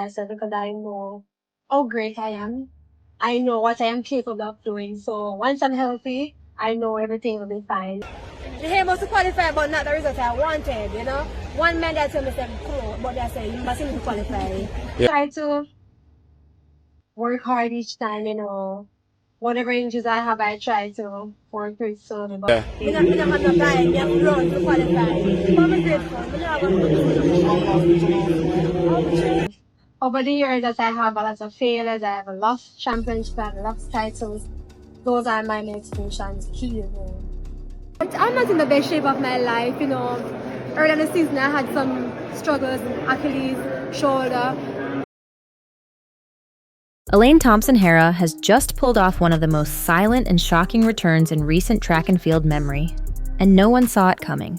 myself because I know how great I am. I know what I am capable of doing. So once I'm healthy, I know everything will be fine. The hair must qualify, but not the result I wanted, you know? One man that told me, cool, but they say, you must need to qualify. Yeah. Try to work hard each time, you know. Whatever injuries I have, I try to work with slowly. But yeah. I'm not have no time, I'm grown to qualify. But I'm grateful. Over the years that I have a lot of failures, I have lost championships, I have lost titles. Those are my motivations, key. I'm not in the best shape of my life, you know. Early in the season, I had some struggles, Achilles, shoulder. Elaine Thompson-Herah has just pulled off one of the most silent and shocking returns in recent track and field memory, and no one saw it coming.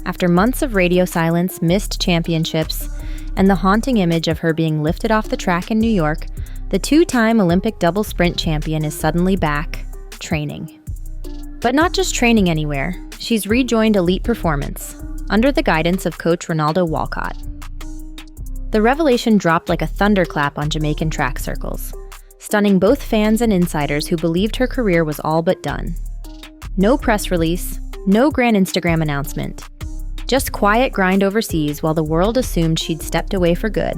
After months of radio silence, missed championships, and the haunting image of her being lifted off the track in New York, the two-time Olympic double sprint champion is suddenly back, training. But not just training anywhere, she's rejoined Elite Performance, under the guidance of coach Ronaldo Walcott. The revelation dropped like a thunderclap on Jamaican track circles, stunning both fans and insiders who believed her career was all but done. No press release, no grand Instagram announcement, just quiet grind overseas while the world assumed she'd stepped away for good.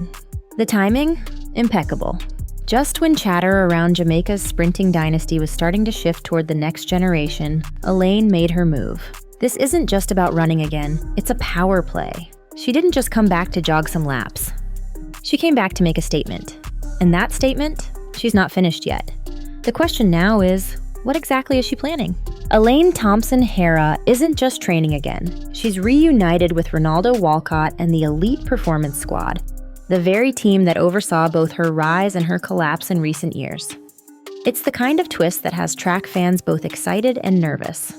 The timing? Impeccable. Just when chatter around Jamaica's sprinting dynasty was starting to shift toward the next generation, Elaine made her move. This isn't just about running again, it's a power play. She didn't just come back to jog some laps. She came back to make a statement. And that statement? She's not finished yet. The question now is, what exactly is she planning? Elaine Thompson-Herah isn't just training again. She's reunited with Ronaldo Walcott and the Elite Performance Squad, the very team that oversaw both her rise and her collapse in recent years. It's the kind of twist that has track fans both excited and nervous.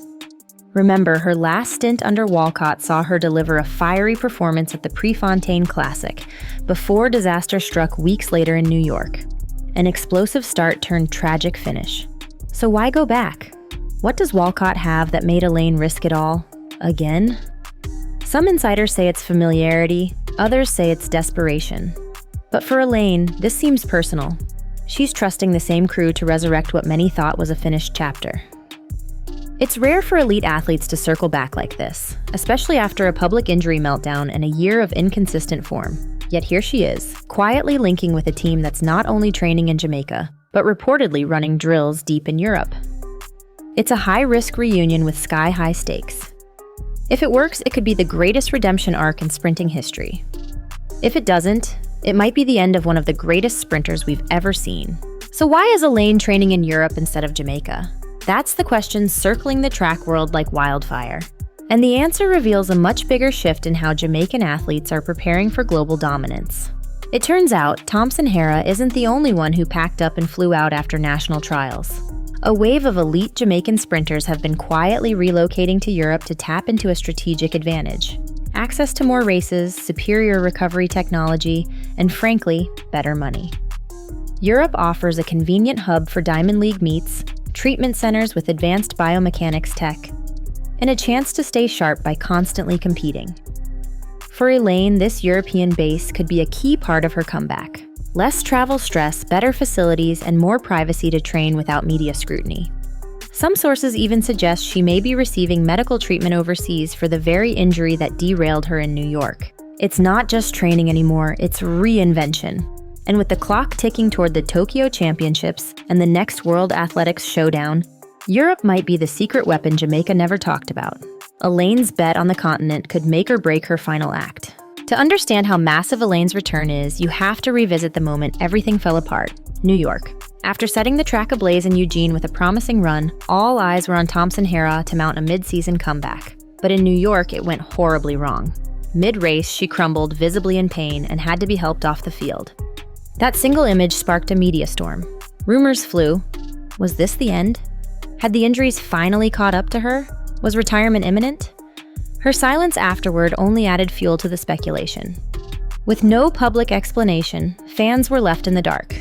Remember, her last stint under Walcott saw her deliver a fiery performance at the Prefontaine Classic, before disaster struck weeks later in New York. An explosive start turned tragic finish. So why go back? What does Walcott have that made Elaine risk it all? Again? Some insiders say it's familiarity, others say it's desperation. But for Elaine, this seems personal. She's trusting the same crew to resurrect what many thought was a finished chapter. It's rare for elite athletes to circle back like this, especially after a public injury meltdown and a year of inconsistent form. Yet here she is, quietly linking with a team that's not only training in Jamaica, but reportedly running drills deep in Europe. It's a high-risk reunion with sky-high stakes. If it works, it could be the greatest redemption arc in sprinting history. If it doesn't, it might be the end of one of the greatest sprinters we've ever seen. So why is Elaine training in Europe instead of Jamaica? That's the question circling the track world like wildfire. And the answer reveals a much bigger shift in how Jamaican athletes are preparing for global dominance. It turns out Thompson-Herah isn't the only one who packed up and flew out after national trials. A wave of elite Jamaican sprinters have been quietly relocating to Europe to tap into a strategic advantage. Access to more races, superior recovery technology, and frankly, better money. Europe offers a convenient hub for Diamond League meets, treatment centers with advanced biomechanics tech, and a chance to stay sharp by constantly competing. For Elaine, this European base could be a key part of her comeback. Less travel stress, better facilities, and more privacy to train without media scrutiny. Some sources even suggest she may be receiving medical treatment overseas for the very injury that derailed her in New York. It's not just training anymore, it's reinvention. And with the clock ticking toward the Tokyo Championships and the next World Athletics Showdown, Europe might be the secret weapon Jamaica never talked about. Elaine's bet on the continent could make or break her final act. To understand how massive Elaine's return is, you have to revisit the moment everything fell apart, New York. After setting the track ablaze in Eugene with a promising run, all eyes were on Thompson-Herah to mount a mid-season comeback. But in New York, it went horribly wrong. Mid-race, she crumbled, visibly in pain, and had to be helped off the field. That single image sparked a media storm. Rumors flew. Was this the end? Had the injuries finally caught up to her? Was retirement imminent? Her silence afterward only added fuel to the speculation. With no public explanation, fans were left in the dark.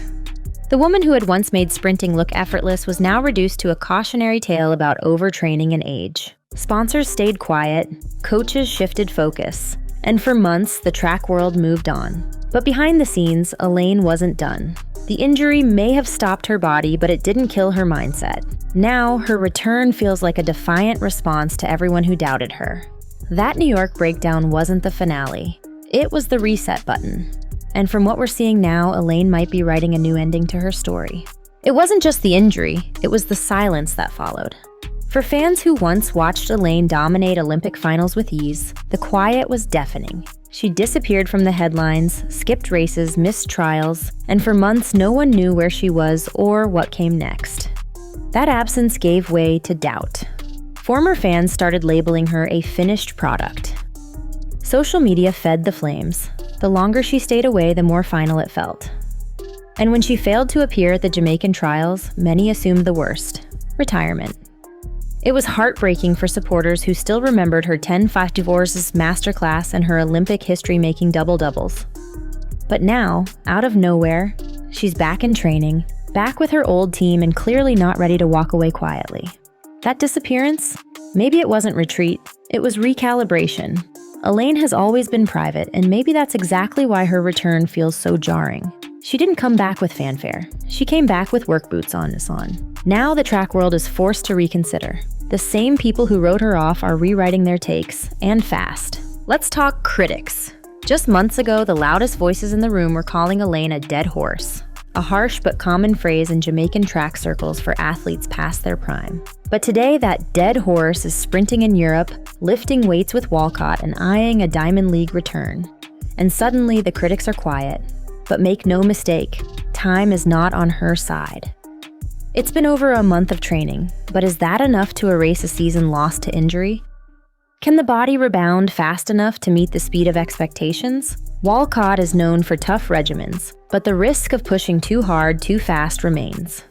The woman who had once made sprinting look effortless was now reduced to a cautionary tale about overtraining and age. Sponsors stayed quiet, coaches shifted focus, And for months, the track world moved on. But behind the scenes, Elaine wasn't done. The injury may have stopped her body, but it didn't kill her mindset. Now, her return feels like a defiant response to everyone who doubted her. That New York breakdown wasn't the finale. It was the reset button. And from what we're seeing now, Elaine might be writing a new ending to her story. It wasn't just the injury, it was the silence that followed. For fans who once watched Elaine dominate Olympic finals with ease, the quiet was deafening. She disappeared from the headlines, skipped races, missed trials, and for months no one knew where she was or what came next. That absence gave way to doubt. Former fans started labeling her a finished product. Social media fed the flames. The longer she stayed away, the more final it felt. And when she failed to appear at the Jamaican trials, many assumed the worst: retirement. It was heartbreaking for supporters who still remembered her 10 divorces masterclass and her Olympic history-making double-doubles. But now, out of nowhere, she's back in training, back with her old team, and clearly not ready to walk away quietly. That disappearance? Maybe it wasn't retreat, it was recalibration. Elaine has always been private, and maybe that's exactly why her return feels so jarring. She didn't come back with fanfare. She came back with work boots on. Now the track world is forced to reconsider. The same people who wrote her off are rewriting their takes, and fast. Let's talk critics. Just months ago, the loudest voices in the room were calling Elaine a dead horse, a harsh but common phrase in Jamaican track circles for athletes past their prime. But today, that dead horse is sprinting in Europe, lifting weights with Walcott, and eyeing a Diamond League return. And suddenly, the critics are quiet. But make no mistake, time is not on her side. It's been over a month of training, but is that enough to erase a season lost to injury? Can the body rebound fast enough to meet the speed of expectations? Walcott is known for tough regimens, but the risk of pushing too hard too fast remains.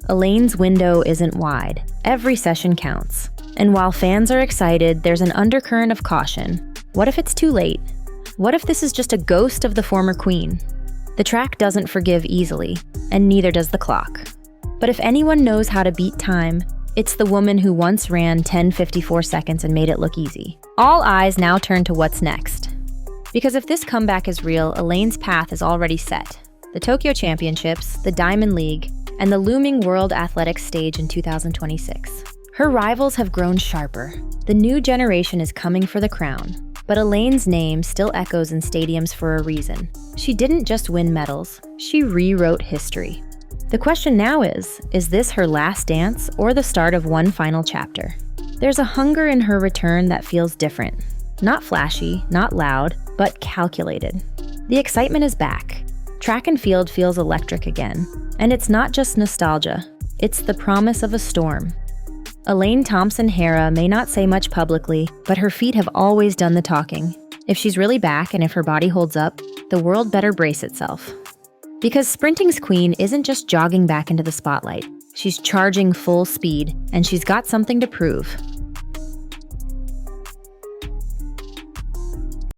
Elaine's window isn't wide. Every session counts. And while fans are excited, there's an undercurrent of caution. What if it's too late? What if this is just a ghost of the former queen? The track doesn't forgive easily, and neither does the clock. But if anyone knows how to beat time, it's the woman who once ran 10:54 seconds and made it look easy. All eyes now turn to what's next. Because if this comeback is real, Elaine's path is already set. The Tokyo Championships, the Diamond League, and the looming World Athletics stage in 2026. Her rivals have grown sharper. The new generation is coming for the crown. But Elaine's name still echoes in stadiums for a reason. She didn't just win medals, she rewrote history. The question now is this her last dance or the start of one final chapter? There's a hunger in her return that feels different. Not flashy, not loud, but calculated. The excitement is back. Track and field feels electric again. And it's not just nostalgia, it's the promise of a storm. Elaine Thompson-Herah may not say much publicly, but her feet have always done the talking. If she's really back and if her body holds up, the world better brace itself. Because sprinting's queen isn't just jogging back into the spotlight. She's charging full speed, and she's got something to prove.